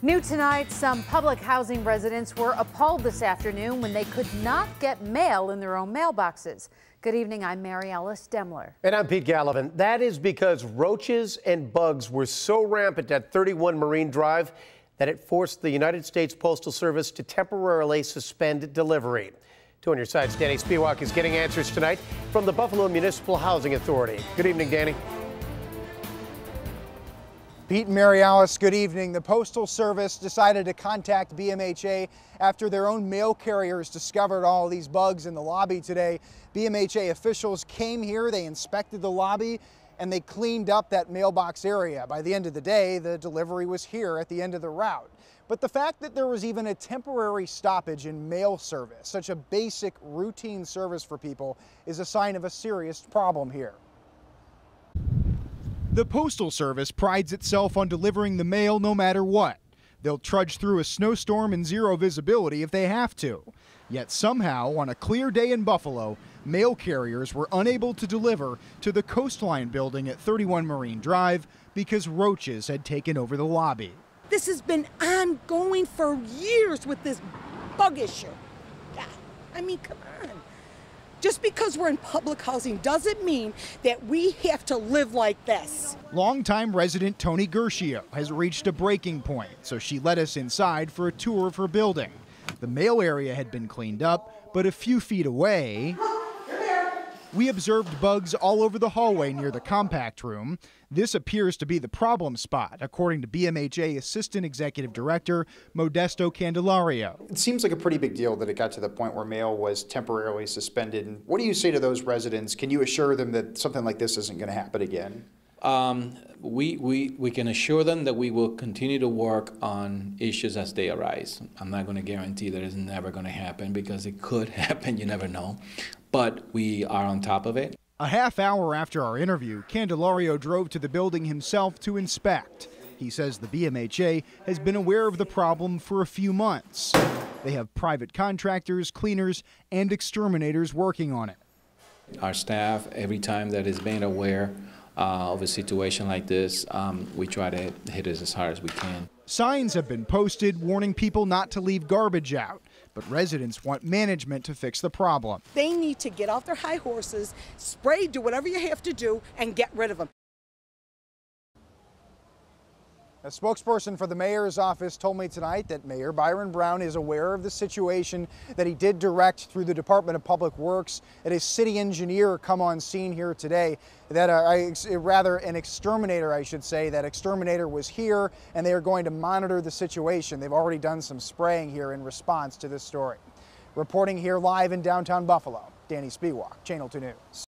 New tonight, some public housing residents were appalled this afternoon when they could not get mail in their own mailboxes. Good evening, I'm Mary Alice Demler. And I'm Pete Gallivan. That is because roaches and bugs were so rampant at 31 Marine Drive that it forced the United States Postal Service to temporarily suspend delivery. Two on your sides, Danny Spiewak is getting answers tonight from the Buffalo Municipal Housing Authority. Good evening, Danny. Pete and Mary Alice, good evening. The Postal Service decided to contact BMHA after their own mail carriers discovered all of these bugs in the lobby today. BMHA officials came here, they inspected the lobby, and they cleaned up that mailbox area. By the end of the day, the delivery was here at the end of the route. But the fact that there was even a temporary stoppage in mail service, such a basic routine service for people, is a sign of a serious problem here. The Postal Service prides itself on delivering the mail no matter what. They'll trudge through a snowstorm and zero visibility if they have to. Yet somehow, on a clear day in Buffalo, mail carriers were unable to deliver to the Coastline building at 31 Marine Drive because roaches had taken over the lobby. This has been ongoing for years with this bug issue. God, I mean, come on. Just because we're in public housing doesn't mean that we have to live like this. Longtime resident Tony Gershio has reached a breaking point, so she led us inside for a tour of her building. The mail area had been cleaned up, but a few feet away, we observed bugs all over the hallway near the compact room. This appears to be the problem spot, according to BMHA Assistant Executive Director Modesto Candelario. It seems like a pretty big deal that it got to the point where mail was temporarily suspended. And what do you say to those residents? Can you assure them that something like this isn't going to happen again? We can assure them that we will continue to work on issues as they arise. I'm not going to guarantee that it's never going to happen because it could happen, you never know. But we are on top of it. A half hour after our interview, Candelario drove to the building himself to inspect. He says the BMHA has been aware of the problem for a few months. They have private contractors, cleaners, and exterminators working on it. Our staff, every time that is made aware of a situation like this, we try to hit it as hard as we can. Signs have been posted warning people not to leave garbage out, but residents want management to fix the problem. They need to get off their high horses, spray, do whatever you have to do, and get rid of them. A spokesperson for the mayor's office told me tonight that Mayor Byron Brown is aware of the situation, that he did direct through the Department of Public Works that his city engineer come on scene here today, that rather an exterminator, I should say, that exterminator was here and they are going to monitor the situation. They've already done some spraying here in response to this story. Reporting here live in downtown Buffalo, Danny Spiewak, Channel 2 News.